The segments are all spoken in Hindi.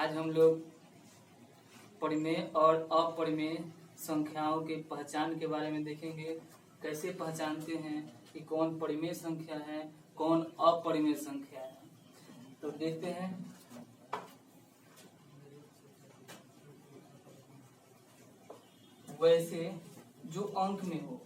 आज हम लोग परिमेय और अपरिमेय संख्याओं के पहचान के बारे में देखेंगे। कैसे पहचानते हैं कि कौन परिमेय संख्या है, कौन अपरिमेय संख्या है। तो देखते हैं। वैसे जो अंक में हो,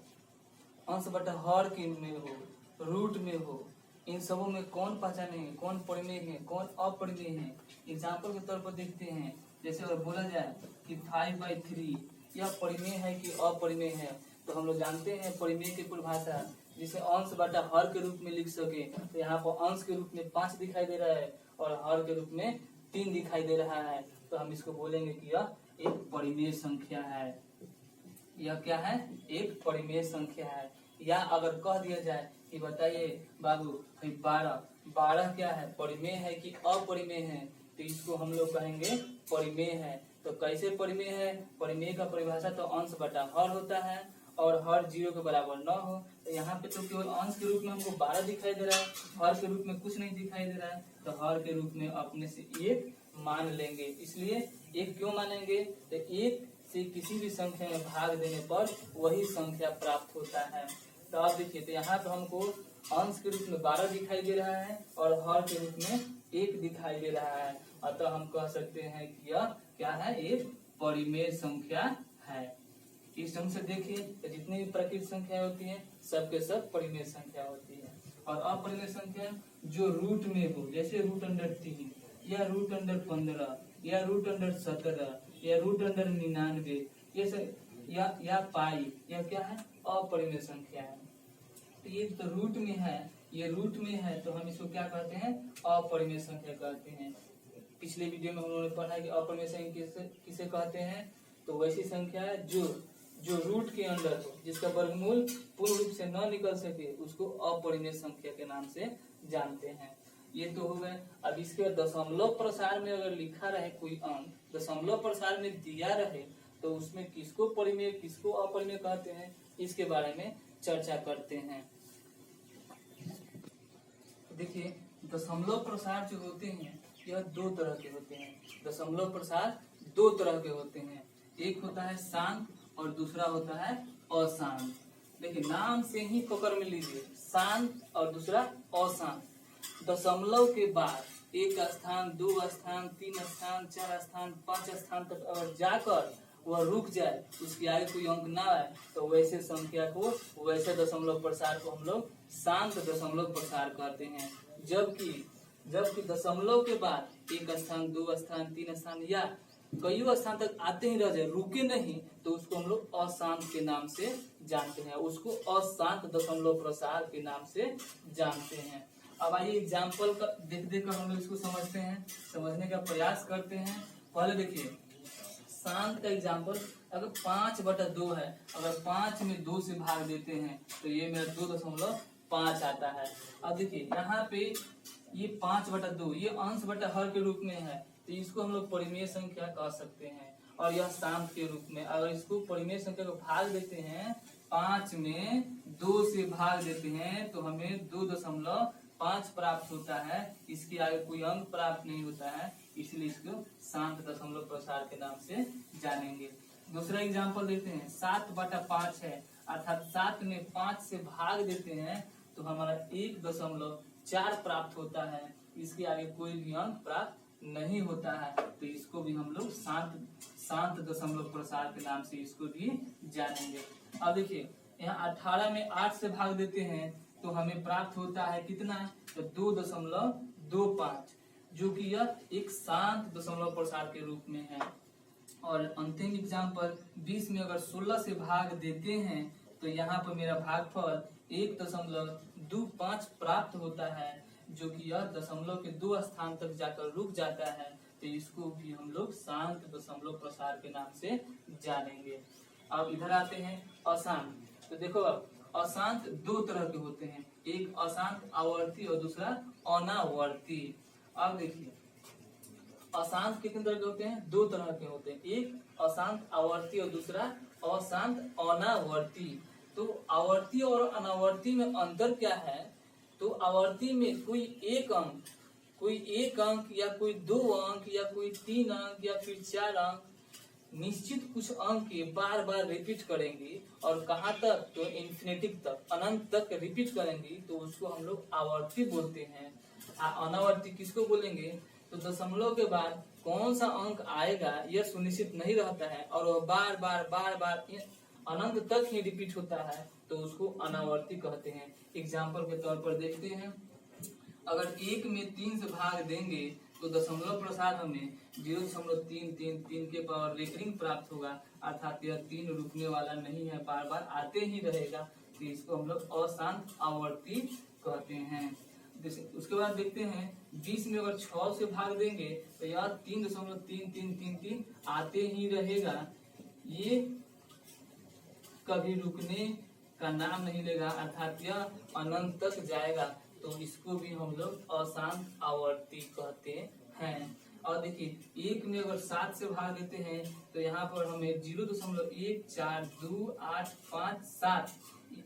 अंश बटा हर के में हो, रूट में हो, इन सबों में कौन पहचानेंगे, कौन परिमेय है, कौन अपरिमेय है। एग्जाम्पल के तौर पर देखते हैं। जैसे अगर बोला जाए कि 5/3 यह परिमेय है कि अपरिमेय है, तो हम लोग जानते हैं परिमेय की परिभाषा, जिसे अंश बटा हर के रूप में लिख सके। तो यहाँ पर अंश के रूप में 5 दिखाई दे रहा है और हर के रूप में 3 दिखाई दे रहा है, तो हम इसको बोलेंगे कि यह एक परिमेय संख्या है। यह क्या है? एक परिमेय संख्या है। या अगर कह दिया जाए कि बताइए बाबू 12 क्या है, परिमेय है कि अपरिमेय है, तो इसको हम लोग कहेंगे परिमेय है। तो कैसे परिमेय है? परिमेय का परिभाषा तो अंश बटा हर होता है और हर 0 के बराबर न हो। तो यहाँ पे तो केवल अंश के रूप में हमको 12 दिखाई दे रहा है, हर के रूप में कुछ नहीं दिखाई दे रहा है, तो हर के रूप में अपने से 1 मान लेंगे। इसलिए 1 क्यों मानेंगे? तो 1 से किसी भी संख्या में भाग देने पर वही संख्या प्राप्त होता है। तो आप देखिए, तो यहाँ पे हमको अंश के रूप में 12 दिखाई दे रहा है और हर के रूप में 1 दिखाई दे रहा है, अतः हम कह सकते हैं कि यह क्या है? एक परिमेय संख्या है। इस ढंग से देखिए, तो जितनी भी प्राकृतिक संख्या होती है सबके सब परिमेय संख्या होती है। और अपरिमेय संख्या जो रूट में हो, जैसे √3 या √15 या √17 या √99 ये सब या पाई, यह क्या है? अपरिमेय संख्या है। तो ये तो रूट में है, ये रूट में है, तो हम इसको क्या कहते हैं? अपरिमेय संख्या कहते हैं। पिछले वीडियो में हम लोगों ने पढ़ा है कि अपरिमेय संख्या किसे कहते हैं। तो वैसी संख्या है जो रूट के अंदर हो, जिसका वर्गमूल पूर्ण रूप से न निकल सके, उसको अपरिमेय संख्या के नाम से जानते हैं। ये तो हो गए। अब इसके दशमलव प्रसार में अगर लिखा रहे कोई अंक, दशमलव प्रसार में दिया रहे, तो उसमें किसको परिमेय किसको अपरिमेय कहते हैं, इसके बारे में चर्चा करते हैं। देखिए, दशमलव प्रसार जो होते हैं यह 2 तरह के होते हैं। दशमलव प्रसार 2 तरह के होते हैं, एक होता है शांत और दूसरा होता है अशांत। देखिए, नाम से ही पकड़ में लीजिए, शांत और दूसरा अशांत। दशमलव के बाद 1 स्थान, 2 स्थान, 3 स्थान, 4 स्थान, 5 स्थान तक अगर जाकर वह रुक जाए, उसके आगे कोई अंक ना आए, तो वैसे संख्या को, वैसे दशमलव प्रसार को हम लोग शांत दशमलव प्रसार कहते हैं। जबकि दशमलव के बाद 1 स्थान, 2 स्थान, 3 स्थान या कई स्थान तक आते ही रह जाए, रुके नहीं, तो उसको हम लोग अशांत के नाम से जानते हैं, उसको अशांत दशमलव प्रसार के नाम से जानते हैं। अब आइए एग्जाम्पल का देख कर हम लोग इसको समझते हैं, समझने का प्रयास करते हैं। पहले देखिए, शांत का एग्जाम्पल, अगर 5/2 है, अगर 5 में 2 से भाग देते हैं तो ये मेरा 2.5 आता है। अब देखिए, यहाँ पे ये 5/2 ये अंश बटा हर के रूप में है, तो इसको हम लोग परिमेय संख्या कह सकते हैं। और यह शांत के रूप में, अगर इसको परिमेय संख्या को भाग देते हैं, 5 में 2 से भाग देते हैं, तो हमें 2.5 प्राप्त होता है। इसके आगे कोई अंक प्राप्त नहीं होता है, इसलिए इसको शांत दशमलव प्रसार के नाम से जानेंगे। दूसरा एग्जाम्पल देते हैं, 7/5 है, अर्थात 7 में 5 से भाग देते हैं तो हमारा 1.4 प्राप्त होता है। इसके आगे कोई भी अंक प्राप्त नहीं होता है, तो इसको भी हम लोग शांत दशमलव प्रसार के नाम से इसको भी जानेंगे। अब देखिए, यहाँ 18 में 8 से भाग देते हैं तो हमें प्राप्त होता है कितना? तो 2.25, जो कि यह एक शांत दशमलव प्रसार के रूप में है। और अंतिम एग्जाम्पल, 20 में अगर 16 से भाग देते हैं तो यहाँ पर मेरा भागफल 1.25 प्राप्त होता है, जो कि यह दशमलव के 2 स्थान तक जाकर रुक जाता है, तो इसको भी हम लोग शांत दशमलव प्रसार के नाम से जानेंगे। अब इधर आते हैं अशांत। तो देखो, अब अशांत 2 तरह के होते हैं, एक अशांत आवर्ती और दूसरा अनावर्ती। अब देखिए, अशांत कितने तरह के होते हैं? 2 तरह के होते हैं, एक अशांत आवर्ती और दूसरा अशांत अनावर्ती। तो आवर्ती और अनावर्ती में अंतर क्या है? तो आवर्ती में कोई एक अंक कोई एक अंक या कोई 2 अंक या कोई 3 अंक या फिर 4 अंक निश्चित कुछ अंक के बार बार रिपीट करेंगी और कहाँ तक, तो इन्फिनिटी तक, अनंत तक रिपीट करेंगी, तो उसको हम लोग आवर्ती बोलते हैं। अनावर्ती किसको बोलेंगे, तो दशमलव के बाद कौन सा अंक आएगा यह सुनिश्चित नहीं रहता है और वह बार बार बार बार अनंत तक ही रिपीट होता है, तो उसको अनावर्ती कहते हैं। एग्जाम्पल के तौर पर देखते हैं, अगर 1 में 3 से भाग देंगे तो दशमलव प्रसार हमें 0.333 के पावर रेकरिंग प्राप्त होगा, अर्थात यह 3 रुकने वाला नहीं है, बार बार आते ही रहेगा, तो इसको हम लोग अशांत आवर्ती कहते हैं। उसके बाद देखते हैं 20 में अगर 6 से भाग देंगे तो यह 3.3333 आते ही रहेगा, ये कभी रुकने का नाम नहीं लेगा, अर्थात यह अनंत तक जाएगा, तो इसको भी हम लोग अशांत आवर्ती कहते हैं। और देखिए 1 में अगर 7 से भाग देते हैं तो यहाँ पर हमें 0.142857,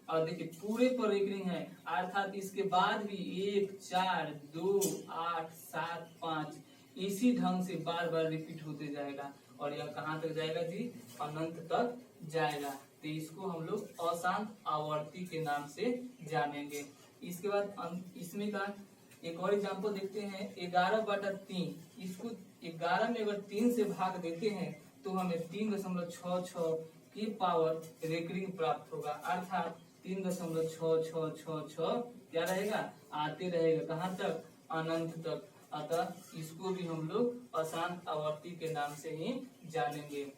और देखिए पूरे पर रेकरिंग है, अर्थात इसके बाद भी 1 4 2 8 7 5 इसी ढंग से बार बार रिपीट होते जाएगा और यह कहाँ तक जाएगा जी, अनंत तक जाएगा, तो इसको हम लोग अशांत आवर्ती के नाम से जानेंगे। इसके बाद इसमें का एक और एग्जांपल देखते हैं 11/3, इसको 11 में अगर 3 से भाग देते हैं तो हमें 3.66 की पावर रेकरिंग प्राप्त होगा, अर्थात 3.6666 क्या रहेगा, आते रहेगा, कहाँ तक, अनंत तक, अतः इसको भी हम लोग अशांत आवर्ती के नाम से ही जानेंगे।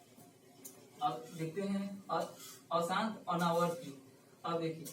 अब देखते हैं अशांत अनावर्ती। अब देखिए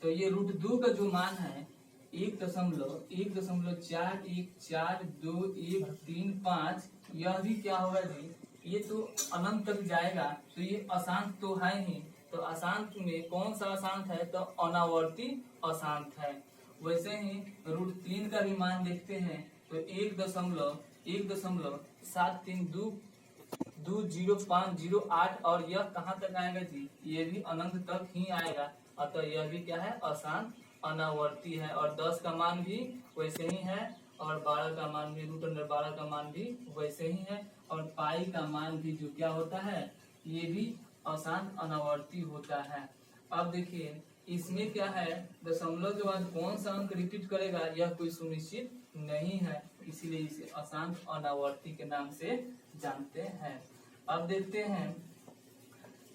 तो ये √2 का जो मान है 1.1414213 यह भी क्या होगा जी, ये तो अनंत तक जाएगा, तो ये अशांत तो है ही, तो अशांत में कौन सा अशांत है, तो अनावर्ती अशांत है। वैसे ही √3 का भी मान देखते हैं तो 1.173220508 और यह कहाँ तक आएगा जी, ये भी अनंत तक ही आएगा, अतः यह भी क्या है, अशांत अनावर्ती है। और 10 का मान भी वैसे ही है और 12 का मान भी, √12 का मान भी वैसे ही है, और पाई का मान भी जो क्या होता है, ये भी अशांत अनावर्ती होता है। अब देखिए इसमें क्या है, दशमलव के बाद कौन सा अंक रिपीट करेगा यह कोई सुनिश्चित नहीं है, इसीलिए इसे अशांत अनावर्ती के नाम से जानते हैं। अब देखते हैं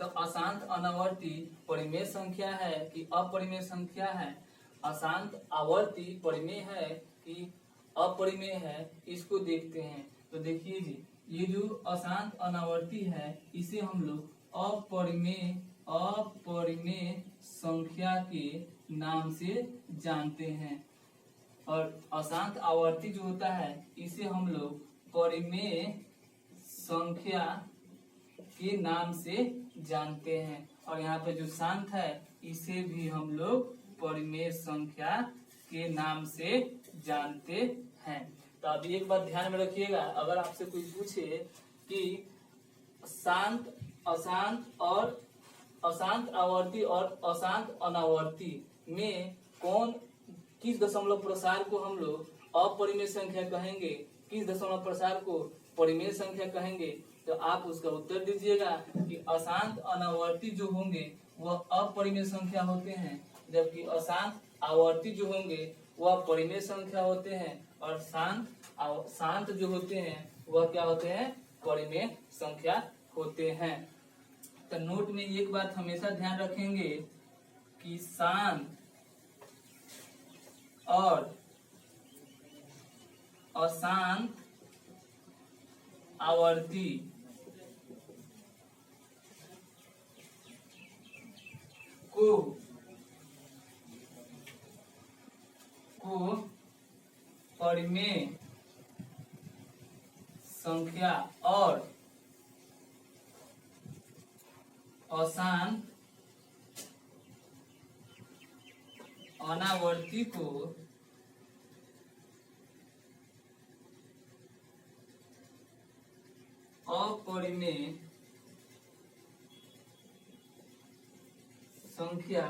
तो अशांत अनावर्ती परिमेय संख्या है कि अपरिमेय संख्या है, अशांत आवर्ती परिमेय है कि अपरिमेय है, इसको देखते हैं। तो देखिए जी ये जो अशांत अनावर्ती है इसे हम लोग अपरिमेय संख्या के नाम से जानते हैं, और अशांत आवर्ती जो होता है इसे हम लोग परिमेय संख्या के नाम से जानते हैं, और यहाँ पे जो शांत है इसे भी हम लोग परिमेय संख्या के नाम से जानते हैं। तो अभी एक बात ध्यान में रखिएगा, अगर आपसे कोई पूछे कि शांत, अशांत और अशांत आवर्ती और अशांत अनावर्ती में किस दशमलव प्रसार को हम लोग अपरिमेय संख्या कहेंगे, किस दशमलव प्रसार को परिमेय संख्या कहेंगे, तो आप उसका उत्तर दीजिएगा कि अशांत अनावर्ती जो होंगे वह अपरिमेय संख्या होते हैं, जबकि अशांत आवर्ती जो होंगे वह परिमेय संख्या होते हैं, और शांत जो होते हैं वह क्या होते हैं, परिमेय संख्या होते हैं। तो नोट में एक बात हमेशा ध्यान रखेंगे कि शांत और अशांत आवर्ती को परिमेय संख्या और अशांत अनावर्ती को अपरिमेय संख्या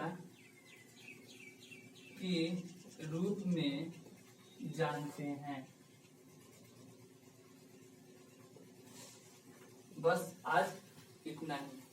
के रूप में जानते हैं। बस आज इतना ही।